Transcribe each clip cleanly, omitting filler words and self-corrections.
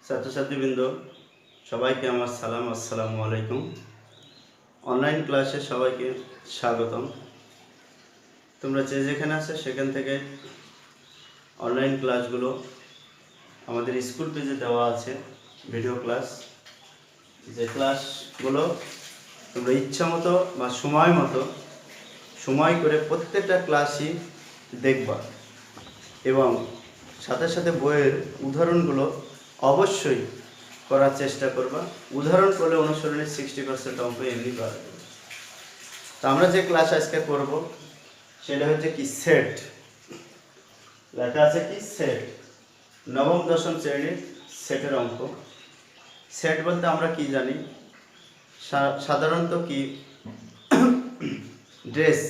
ছাত্রছাত্রীবৃন্দ সবাইকে আমার সালাম, আসসালামু আলাইকুম। অনলাইন ক্লাসে সবাইকে স্বাগতম। তোমরা যে যেখানে আছে সেখান থেকে অনলাইন ক্লাসগুলো আমাদের স্কুল পেজে দেওয়া আছে, ভিডিও ক্লাস। যে ক্লাসগুলো তোমরা ইচ্ছা মতো বা সময় করে প্রত্যেকটা ক্লাসই দেখবা এবং সাথে সাথে বইয়ের উদাহরণগুলো অবশ্যই করার চেষ্টা করবা। উদাহরণ করলে অনুসরণের 60% অঙ্ক এমনি পারবে। তো আমরা যে ক্লাস আজকে করব সেটা হচ্ছে কি সেট। লেখা আছে কি সেট, নবম দশম শ্রেণীর সেটের অঙ্ক। সেট বলতে আমরা কি জানি, সাধারণত কি ড্রেস,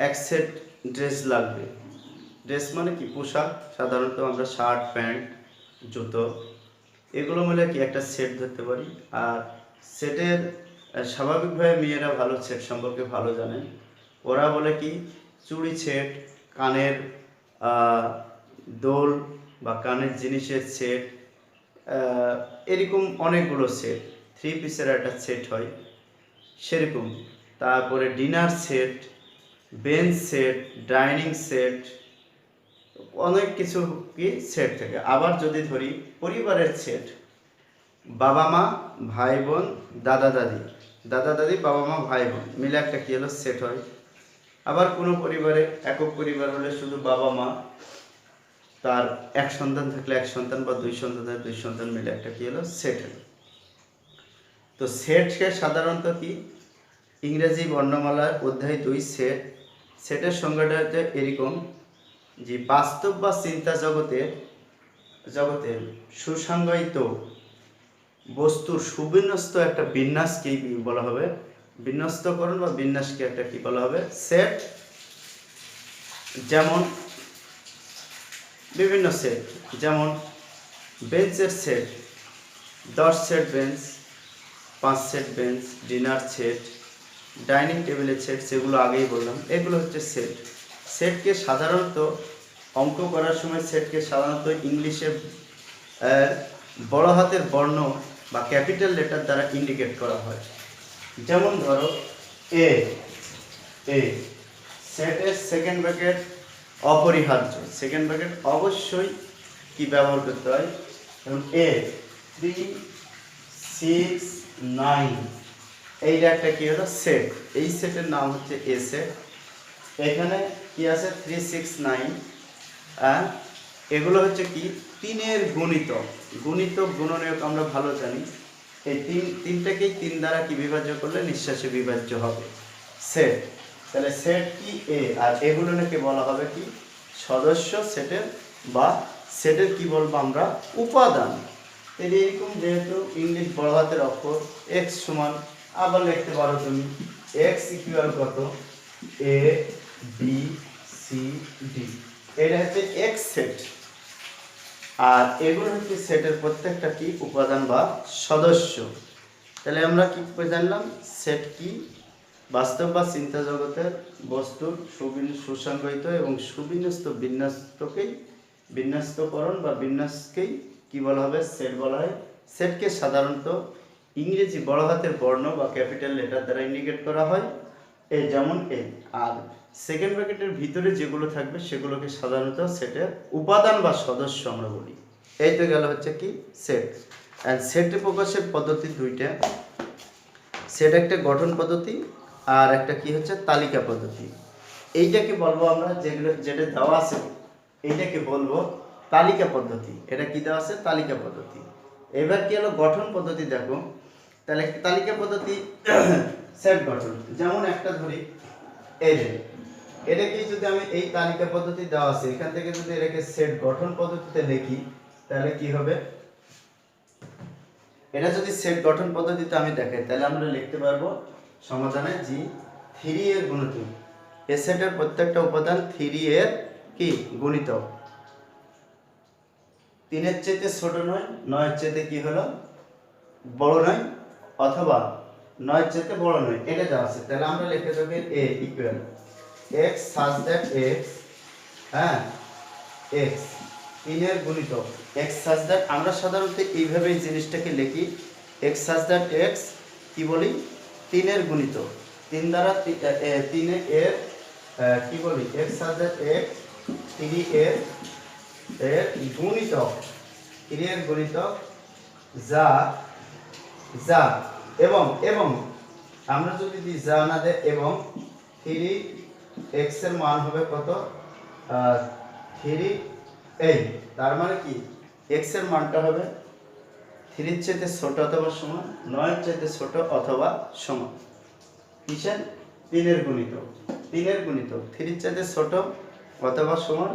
এক সেট ড্রেস লাগবে। ড্রেস মানে কি পোশাক, সাধারণত আমরা শার্ট প্যান্ট জুতো এগুলো মিলে কি একটা সেট ধরতে পারি। আর সেটের স্বাভাবিকভাবে মেয়েরা ভালো সেট সম্পর্কে ভালো জানেন। ওরা বলে কি চুড়ি সেট, কানের দোল বা কানের জিনিসের সেট, এরকম অনেকগুলো সেট, 3 পিসের একটা সেট হয় সেরকম। তারপরে dinner set, bench set, dining set, অনেক কিছু কি সেট থেকে। আবার যদি ধরি পরিবারের সেট, বাবা মা ভাই বোন দাদা দাদি বাবা মা ভাই বোন মিলে একটা কি হলো সেট হয়। আবার কোনো পরিবারে একক পরিবার হলে শুধু বাবা মা, তার এক সন্তান থাকলে এক সন্তান বা দুই সন্তান মিলে একটা কি হলো সেট হলো। তো সেটকে সাধারণত কি ইংরেজি বর্ণমালার অধ্যায় 2 সেট। সেটের সংজ্ঞাটা হচ্ছে এরকম যে বাস্তব বা চিন্তা জগতের সুসংজ্ঞায়িত বস্তুর সুবিন্যস্ত একটা বিন্যাসকে বলা হবে, বিন্যস্তকরণ বা বিন্যাসকে একটা কি বলা হবে সেট। যেমন বিভিন্ন সেট, যেমন বেঞ্চের set, 10 set bench, 5 set bench, dinner set, dining টেবিলের সেট, সেগুলো আগেই বললাম, এগুলো হচ্ছে সেট। সেটকে সাধারণত অঙ্ক করার সময় সেটকে সাধারণত ইংলিশে বড় হাতের বর্ণ বা ক্যাপিটাল লেটার দ্বারা ইন্ডিকেট করা হয়। যেমন ধরো এ সেটের সেকেন্ড ব্র্যাকেট অপরিহার্য, সেকেন্ড ব্র্যাকেট অবশ্যই কি ব্যবহার করতে হয়। যেমন এ 3 6 9, এইটা একটা কি হলো সেট। এই সেটের নাম হচ্ছে এ সেট। এখানে কি আছে 3 6 9, এগুলো হচ্ছে কি তিনের গুণিতক গুণনীয়ক আমরা ভালো জানি। এই তিনটাকেই 3 দ্বারা কি বিভাজ্য করলে নিঃশ্বাসে বিভাজ্য হবে সেট। তাহলে সেট কি এ, আর এগুলোকে বলা হবে কি সদস্য সেটের, বা সেটের কি বলবো আমরা উপাদান। এরকম যেহেতু ইংলিশ বড় হাতের অক্ষর x সমান, আবার লিখতে পারো তুমি x ইকুয়াল কত a b c d, এটা হচ্ছে x সেট। আর এগুলো হচ্ছে সেটের প্রত্যেকটা কি উপাদান বা সদস্য। তাহলে আমরা কি জানলাম সেট কি বাস্তব বা চিন্তা জগতের বস্তুর সুসংজ্ঞায়িত এবং সুবিন্যস্ত বিন্যস্তকরণ বা বিন্যাসকেই কি বলা হবে সেট বলা হয়। সেটকে সাধারণত ইংরেজি বড় হাতের বর্ণ বা ক্যাপিটাল লেটার দ্বারা ইন্ডিকেট করা হয়, এই যেমন এই। আর সেকেন্ড ব্র্যাকেটের ভিতরে যেগুলো থাকবে সেগুলোকে সাধারণত সেটের উপাদান বা সদস্য আমরা বলি। এই তো গেল হচ্ছে কি সেট। অ্যান্ড সেট প্রকাশের পদ্ধতি দুইটা, সেট একটা গঠন পদ্ধতি আর একটা কি হচ্ছে তালিকা পদ্ধতি। এইটাকে বলবো আমরা যেটা দেওয়া আছে এইটাকে বলবো তালিকা পদ্ধতি। এটা কি দেওয়া আছে তালিকা পদ্ধতি। এবার কি হলো গঠন পদ্ধতি দেখো। তাহলে তালিকা পদ্ধতি সেট গঠন, যেমন একটা ধরি এটাকে যদি আমি এই তালিকা পদ্ধতি দেওয়া আছে এখান থেকে যদি এটাকে সেট গঠন পদ্ধতিতে লিখি তাহলে কি হবে, এটা যদি সেট গঠন পদ্ধতিতে আমি দেখাই তাহলে আমরা লিখতে পারবো সমাধানে জি 3 এর গুণিতক। এ সেটের প্রত্যেকটা উপাদান 3 এর কি গুণিতক, 3 এর চাইতে ছোট নয়, 9 এর চাইতে কি হলো বড় নয়, অথবা 9 এর চাইতে বড় নয়, এটা দেওয়া আছে। তাহলে আমরা লিখে দেব a equal x such that x x তিনের গুণিতক এক্স সাজ দ্যাট, আমরা সাধারণত এইভাবে এই জিনিসটাকে লিখি এক্স সাজ দ্যাট এক্স কি বলি তিনের গুণিতক, তিন দ্বারা তিনে এর কি বলি x such that x, three এর গুণিতক, থ্রি এর গুণিতক যা যা এবং এবং আমরা যদি দিই যা না দেয় এবং থ্রি এক্স এর মান হবে কত থ্রি এই, তার মানে কি এক্স এর মানটা হবে থ্রির চাইতে ছোট অথবা সমান, নয়ের চাইতে ছোট অথবা সমান। কিসের তিনের গুণিতক, তিনের গুণিতক থ্রির চাইতে ছোট অথবা সমান,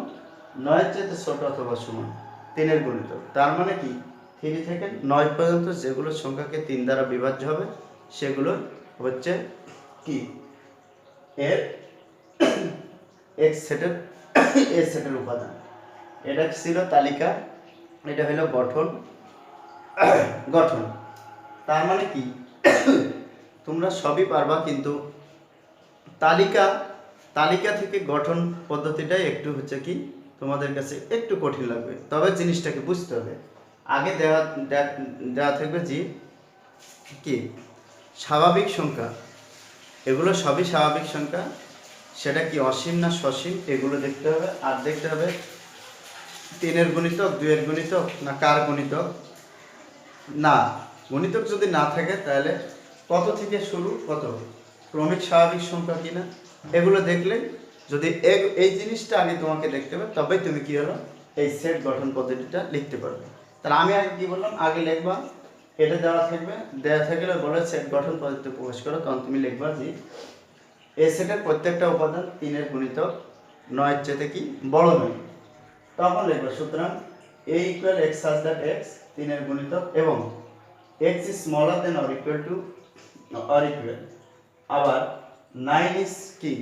নয়ের চাইতে ছোট অথবা সমান, তিনের গুণিতক। তার মানে কি থ্রি থেকে 9 পর্যন্ত যেগুলো সংখ্যাকে 3 দ্বারা বিভাজ্য হবে সেগুলো হচ্ছে কি এর এক্স সেটের এ সেটের উপাদান। এটা ছিল তালিকা, এটা হলো গঠন। গঠন তার মানে কি তোমরা সবই পারবা, কিন্তু তালিকা তালিকা থেকে গঠন পদ্ধতিটাই একটু হচ্ছে কি তোমাদের কাছে একটু কঠিন লাগবে, তবে জিনিসটাকে বুঝতে হবে। আগে দেওয়া থাকবে যে কি স্বাভাবিক সংখ্যা, এগুলো সবই স্বাভাবিক সংখ্যা, সেটা কি অসীম না সসীম এগুলো দেখতে হবে। আর দেখতে হবে তিনের গুণিতক, দুইয়ের গুণিতক না কার গুণিতক, না গুণিতক যদি না থাকে তাহলে কত থেকে শুরু, কত ক্রমিক স্বাভাবিক সংখ্যা কিনা, এগুলো দেখলে যদি এই জিনিসটা আগে তোমাকে দেখতে হবে, তবে তুমি কি হলো এই সেট গঠন পদ্ধতিটা লিখতে পারবে। তাহলে আমি আগে কি বললাম, আগে লিখবা এটা দেওয়া থাকবে, দেওয়া থাকলে বলে সেট গঠন পদ্ধতি প্রকাশ করো, তখন তুমি লিখবা যে এই সেটের প্রত্যেকটা উপাদান তিনের গুণিতক 9 চেয়ে কি বড় নয়, তখন লিখবা সুতরাং a equal x such that x তিনের গুণিতক এবং x is smaller than or equal to or equal, আবার 9 ইজ কি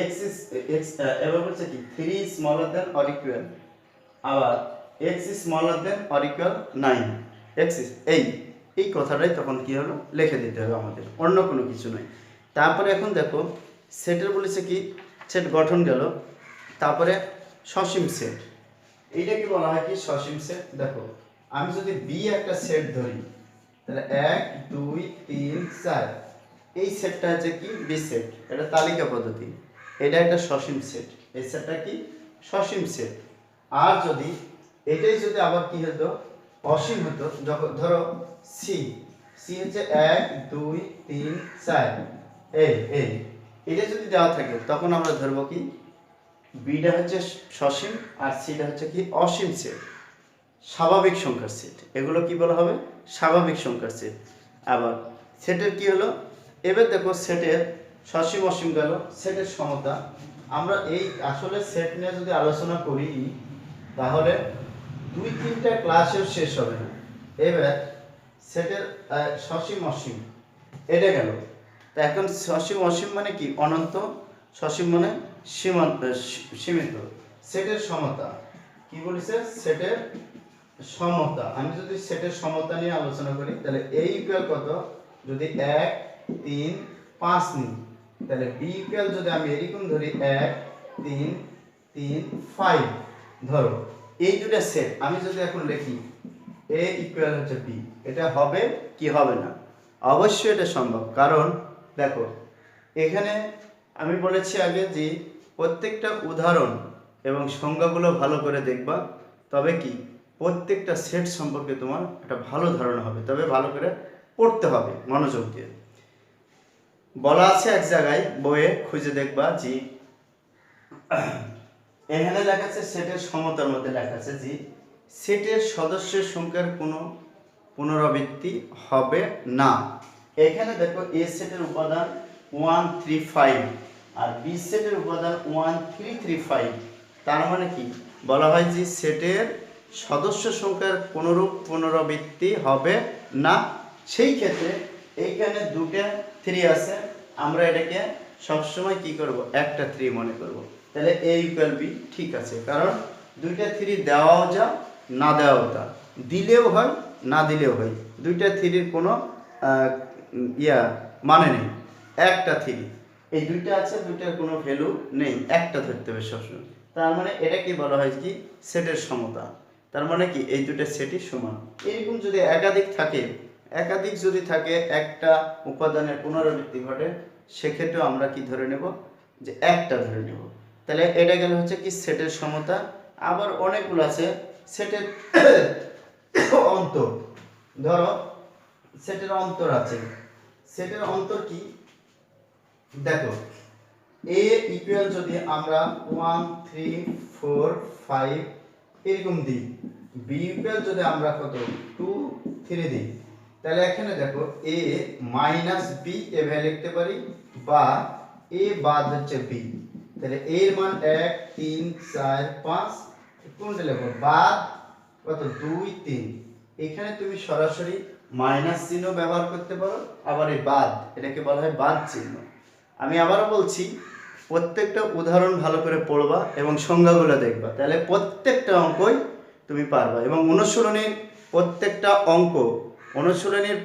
x ইজ x এবার বলছে কি 3 is smaller than or equal, আবার x is smaller than or equal 9, x is এই কথাটাই তখন কি হলো লিখে দিতে হবে আমাদের, অন্য কোনো কিছু নয়। তারপরে এখন দেখো সেটের বলেছে কি সেট গঠন গেল, তারপরে সসীম সেট, এইটা কি বলা হয় কি সসীম সেট। দেখো আমি যদি বি একটা সেট ধরি তাহলে 1 2 3 4 এই সেটটা হচ্ছে কি বি সেট, এটা তালিকা পদ্ধতি, এটা একটা সসীম সেট, এই সেটটা কি সসীম সেট। আর যদি এটাই যদি আবার কি হতো অসীম হতো, যখন ধরো সি সি হচ্ছে 1 2 3 4 এই এটা যদি দেওয়া থাকে তখন আমরা ধরবো কি বিটা হচ্ছে সসীম আর সিটা হচ্ছে কি অসীম সেট, স্বাভাবিক সংখ্যার সেট, এগুলো কি বলা হবে স্বাভাবিক সংখ্যার সেট। আবার সেটের কি হলো, এবার দেখো সেটের সসীম অসীম গেল, সেটের সমতা, আমরা এই আসলে সেট নিয়ে যদি আলোচনা করি তাহলে 2-3টা ক্লাসেও শেষ হবে না। এবার সেটের সসীম অসীম এটা গেল, তো এখন সসীম অসীম মানে কি অনন্ত, সসীম মানে সীমিত। সেটের সমতা কি বলেছে, সেটের সমতা, আমি যদি সেটের সমতা নিয়ে আলোচনা করি তাহলে a ইকুয়াল কত, যদি 1 3 5 নিই তাহলে b ইকুয়াল যদি আমি এরকম ধরি 1 3 3 5 ধরো, এই দুটো সেট আমি যদি এখন লিখি a ইকুয়াল হচ্ছে b, এটা হবে কি হবে না, অবশ্যই এটা সম্ভব। কারণ দেখো এখানে আমি বলেছি আগে যে প্রত্যেকটা উদাহরণ এবং সংজ্ঞাগুলো ভালো করে দেখবা, তবে কি প্রত্যেকটা সেট সম্পর্কে তোমার একটা ভালো ধারণা হবে, তবে ভালো করে পড়তে হবে মনোযোগ দিয়ে। বলা আছে এক জায়গায় বইয়ে খুঁজে দেখবা যে এখানে লেখা আছে সেটের সমতার মধ্যে লেখা আছে যে সেটের সদস্যের সংখ্যার কোনো পুনরাবৃত্তি হবে না। এখানে দেখো এ সেটের উপাদান 1 3 5 আর বি সেটের উপাদান 1 3 3 5, তার মানে কি বলা হয় যে সেটের সদস্য সংখ্যার কোনরূপ পুনরাবৃত্তি হবে না। সেই ক্ষেত্রে এইখানে দুটো 3 আছে, আমরা এটাকে সবসময় কি করব একটা 3 মনে করব, তাহলে a ইকুয়াল b ঠিক আছে, কারণ দুইটা 3 দেওয়াও যা না দেওয়াও তা, দিলেও হয় না দিলেও হয়, দুইটা 3-এর কোনো মানে নেই, একটা 3 এই দুইটা আছে, দুইটার কোনো ভ্যালু নেই, একটা ধরতে হবে সবসময়। তার মানে এটা কি বলা হয় কি সেটের সমতা। তার মানে কি এই দুটো সেটই সমান। এরকম যদি একাধিক থাকে, একাধিক যদি থাকে একটা উপাদানের পুনরাবৃত্তি ঘটে, সেক্ষেত্রেও আমরা কি ধরে নেব যে একটা ধরে নেব। তাহলে এটা গেল হচ্ছে কি সেটের সমতা। আবার অনেকগুলো আছে সেটের অন্তর। ধরো সেটের অন্তর আছে। সেটের অন্তর কি দেখো, এ ইকুয়াল যদি আমরা 1 3 4 5 এরকম দিই, বি ইকুয়াল যদি আমরা কত 2 3 দিই, তাহলে এখানে দেখো এ মাইনাস বি এভাবে লিখতে পারি, বা এ বাদ হচ্ছে বি। তাহলে এ এর মান 1 3 4 5 কোনটা লিখবো বাদ কত 2 3। এখানে তুমি সরাসরি মাইনাস চিহ্ন ব্যবহার করতে পারো, আবার এই বাদ এটাকে বলা হয় বাদ চিহ্ন। আমি আবারও বলছি, প্রত্যেকটা উদাহরণ ভালো করে পড়বা এবং সংজ্ঞাগুলো দেখবা, তাহলে প্রত্যেকটা অঙ্কই তুমি পারবা। এবং অনুশীলনীর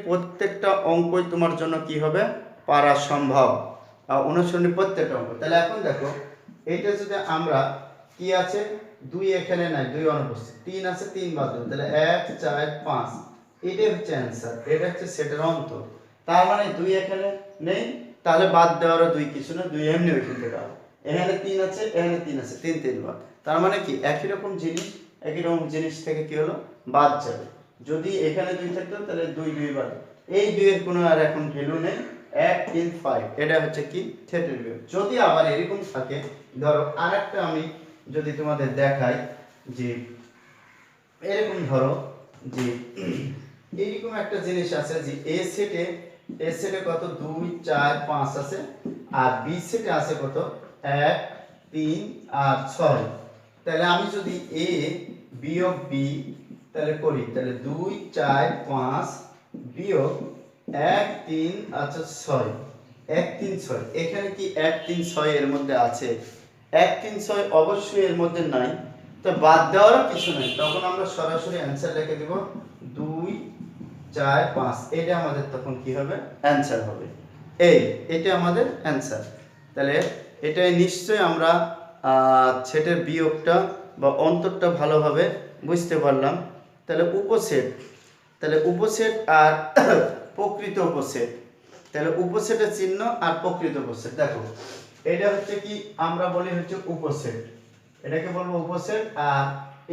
প্রত্যেকটা অঙ্কই তোমার জন্য কি হবে পারা সম্ভব, অনুশীলনীর প্রত্যেকটা অঙ্ক। তাহলে এখন দেখো এইটা যদি আমরা কি আছে 2 এখানে নাই, 2 অনুপস্থিত, 3 আছে 3 বাদ দেব, তাহলে 1 4 5 এটাই হচ্ছে অ্যান্সার। এটা হচ্ছে সেটের অন্তর। তার মানে 2 এখানে নেই, তাহলে বাদ দেওয়ারও 2 কিছু না, 2 এমনি ওইখান থেকে আও। এখানে 3 আছে, এখানে 3 আছে, 3 3 বাদ। তার মানে কি একই রকম জিনিস থেকে কি হলো বাদ যাবে। যদি এখানে 2 থাকতো তাহলে 2 2 বাদ, এই 2 এর কোনো আর এখন ভ্যালু নেই। 1 3 5 এটা হচ্ছে কি সেটের বিয়োগ। যদি আবার এরকম থাকে, ধরো আরেকটা আমি যদি তোমাদের দেখাই যে এরকম ধরো যে এইরকম একটা জিনিস আছে যে এ সেটে কত 2 4 5 আছে, আর বি সেটে আছে কত 1 3 আর 6। তাহলে আমি যদি এ বিয়োগ বি তাহলে করি, তাহলে 2 4 5 বিয়োগ 1 3 আচ্ছা 6 1 3 6। এখানে কি 1 3 6 এর মধ্যে আছে? 1 3 6 অবশ্যই এর মধ্যে নাই, তো বাদ দেওয়ারও কিছু নেই। তখন আমরা সরাসরি অ্যান্সার লিখে দেব 2 4 5। এটা আমাদের তখন কি হবে অ্যান্সার হবে। এটা আমাদের অ্যান্সার। তাহলে এটাই নিশ্চয়ই আমরা সেটের বিয়োগটা বা অন্তরটা ভালোভাবে বুঝতে পারলাম। তাহলে উপসেট আর প্রকৃত উপসেট। তাহলে উপসেটের চিহ্ন আর প্রকৃত উপসেট দেখো, এটা হচ্ছে কি আমরা বলি হচ্ছে উপসেট, এটাকে বলবো উপসেট, আর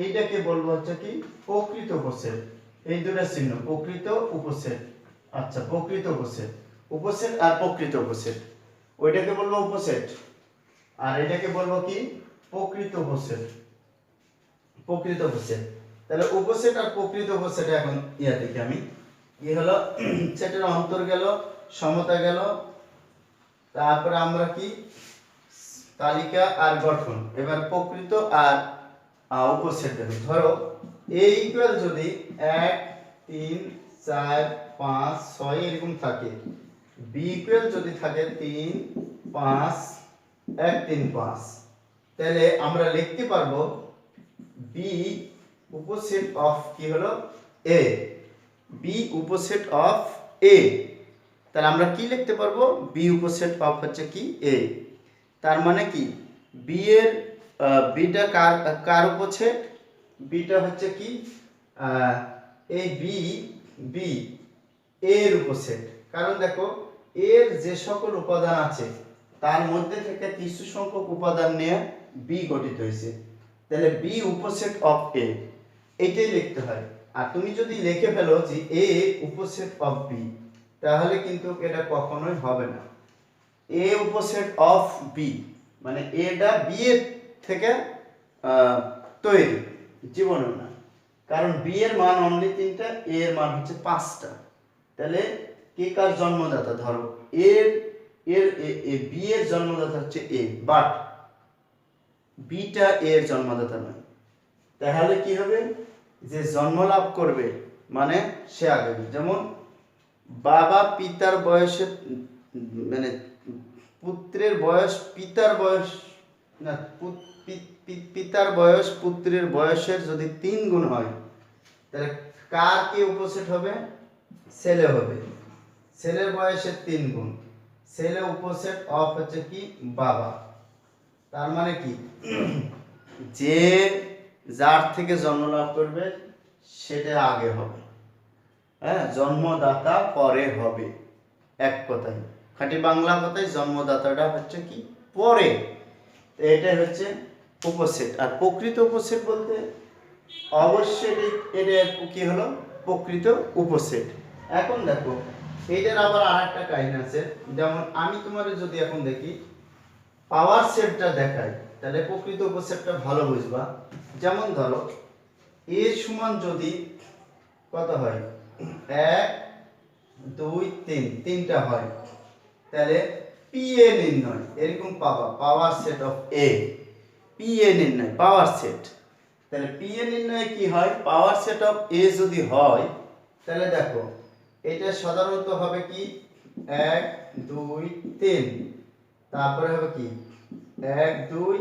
এইটাকে বলবো হচ্ছে কি প্রকৃত উপসেট। এই দুটো চিহ্ন প্রকৃত উপসেট। আচ্ছা প্রকৃত উপসেট আর প্রকৃত উপসেট, ওইটাকে বলবো উপসেট আর এটাকে বলবো কি প্রকৃত উপসেট। তাহলে উপসেট আর প্রকৃত উপসেট এখন দেখি আমি কি হলো সেটের অন্তর গেল, সমতা গেল, তারপরে আমরা কি তালিকা আর গঠন। এবার প্রকৃত আর উপসেট দেখো, ধরো a ইকুয়াল যদি 1 3 4 5 6 এরকম থাকে, b ইকুয়াল যদি থাকে 3 5 1 3 5, তাহলে আমরা লিখতে পারবো b উপসেট অফ কি হলো a, b উপসেট অফ a। তাহলে আমরা কি লিখতে পারবো b উপসেট অফ হচ্ছে কি a। তার মানে কি বি এর বিটা কার উপসেট, বিটা হচ্ছে কি এই বি এর উপসেট। কারণ দেখো এর যে সকল উপাদান আছে তার মধ্যে থেকে কিছু সংখ্যক উপাদান নিয়ে বি গঠিত হয়েছে, তাহলে বি উপসেট অফ এ, এটাই লিখতে হয়। আর তুমি যদি লিখে ফেলো যে এ উপসেট অফ বি, তাহলে কিন্তু এটা কখনোই হবে না। এ উপসেট অফ বি মানে এটা বি এর থেকে তৈরি, জীবনেও না। কারণ বি এর মান অনলি 3টা, এ এর মান হচ্ছে 5টা। তাহলে কে কার জন্মদাতা, ধরো এর বি এর জন্মদাতা হচ্ছে এ, বাট বিটা এ এর জন্মদাতা নয়। তাহলে কি হবে যে জন্ম লাভ করবে মানে সে আগে, যেমন বাবা পিতার বয়সে মানে পুত্রের বয়স পিতার বয়স না, পিতার বয়স পুত্রের বয়সের যদি 3 গুণ হয়, তাহলে কার কি উপসেট হবে, ছেলে হবে। ছেলের বয়সের 3 গুণ, ছেলে উপসেট অফ হচ্ছে কি বাবা। তার মানে কি যে যার থেকে জন্ম লাভ করবে সেটা আগে হবে, হ্যাঁ, জন্মদাতা পরে হবে। এক কথায়, খাঁটি বাংলা কথায় জন্মদাতাটা হচ্ছে কি পরে। এটা হচ্ছে উপসেট। আর প্রকৃত উপসেট বলতে অবশ্যই এটা কি হলো প্রকৃত উপসেট। এখন দেখো এইটার আবার আরেকটা কাহিনী আছে। যেমন আমি তোমার যদি এখন দেখি পাওয়ার সেটটা দেখাই, তাহলে প্রকৃত উপসেটটা ভালো বুঝবা। যেমন ধরো এ সমান যদি কত হয়, 1 2 3, তিনটা হয়, তাহলে পি এ নির্ণয় এরকম পাবা, power set of A. P A নির্ণয় পাওয়ার সেট, তাহলে পি এ নির্ণয় কি হয়, পাওয়ার সেট অফ এ যদি হয়, তাহলে দেখো এটা সাধারণত হবে কি 1 2 3, তারপরে হবে কি 1 2,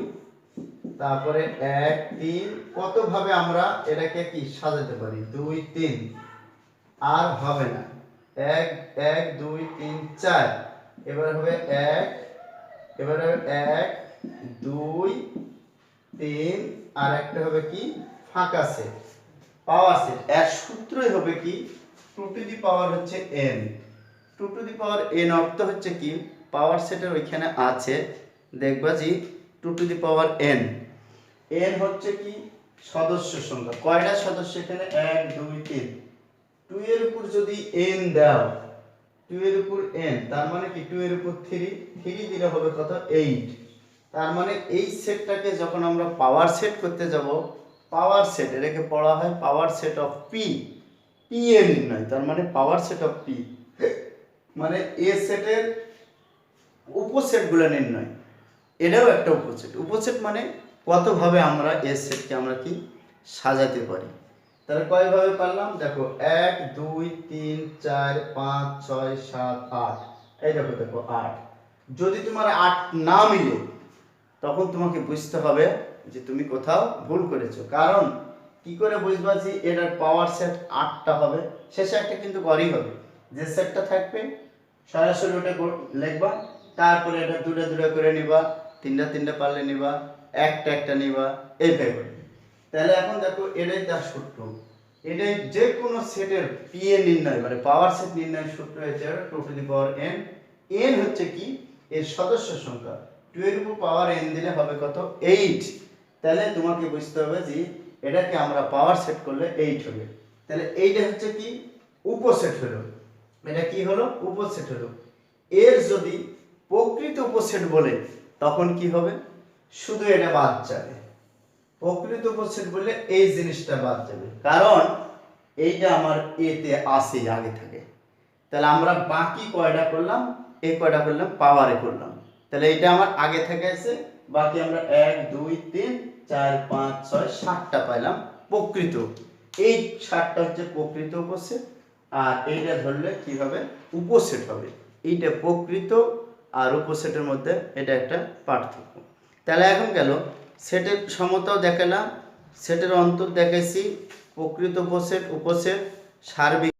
তারপরে 1 3, কত ভাবে আমরা এটাকে কি সাজাতে পারি 2 3, আর হবে না 1 1 2 3 4, এবার হবে 1, এবার হবে 1 2 3, আর একটা হবে কি ফাঁকা সেট, পাওয়ার সেট। এর সূত্রই হবে কি 2 টু দি পাওয়ার হচ্ছে n। 2 to the power n অর্থ হচ্ছে কি পাওয়ার সেটের ওইখানে আছে, দেখবা যে 2 to the power n। n হচ্ছে কি সদস্য সংখ্যা, কয়টা সদস্য এখানে 1 2 3, 2 এর উপর যদি n দাও, 2 এর উপর n, তার মানে কি 2 এর উপর 3, 3 দিলে হবে কত 8। তার মানে এই সেটটাকে যখন আমরা পাওয়ার সেট করতে যাব, পাওয়ার সেট এটাকে পড়া হয় power set of P. P A নির্ণয়, তার মানে পাওয়ার সেট অফ পি মানে এ সেটের উপসেটগুলো নির্ণয়। এটাও একটা উপসেট। উপসেট মানে কতভাবে আমরা এ সেটকে আমরা কি সাজাতে পারি। তাহলে কয়ভাবে পারলাম দেখো 1 2 3 4 5 6 7 8, এই দেখো দেখো 8। যদি তোমার 8 না মিলে তখন তোমাকে বুঝতে হবে যে তুমি কোথাও ভুল করেছো। কারণ কি করে বুঝবা যে এটার পাওয়ার সেট 8টা হবে, শেষে একটা কিন্তু গড়ই হবে। যে সেটটা থাকবে সরাসরি ওটা লিখবা, তারপরে এটা দুটো দুটো করে নিবা, তিনটা তিনটা পারলে নিবা, একটা একটা নিবা, এইভাবে। তাহলে এখন দেখো এটাই তার সূত্র। এটাই যে কোনো সেটের পি এ নির্ণয় মানে পাওয়ার সেট নির্ণয়ের সূত্র হচ্ছে 2 to the power n। n হচ্ছে কি এর সদস্য সংখ্যা, 2 এর উপর পাওয়ার n দিলে হবে কত 8। তাহলে তোমাকে বুঝতে হবে যে এটাকে আমরা পাওয়ার সেট করলে 8 হবে। তাহলে এইটা হচ্ছে কি উপসেট হলো। এটা কি হলো উপসেট হলো। এর যদি প্রকৃত উপসেট বলে তখন কি হবে, শুধু এটা বাদ যাবে। প্রকৃত উপসেট বলে এই জিনিসটা বাদ যাবে, কারণ এইটা আমার এতে আসে আগে থাকে। তাহলে আমরা বাকি কয়টা করলাম, এই কয়টা করলাম পাওয়ারে করলাম, তাহলে এটা আমার আগে থেকে আছে। বাকি আমরা 1 2 3 4 5 6 7টা পাইলাম প্রকৃত। এই 7টা হচ্ছে প্রকৃত উপসেট। আর এইটা ধরলে কি হবে উপসেট হবে। এইটা প্রকৃত আর উপসেটের মধ্যে এটা একটা পার্থক্য। তাহলে এখন গেল সেটের সমতাও দেখালাম, সেটের অন্তর দেখাইছি, প্রকৃত উপসেট উপসেট সার্বিক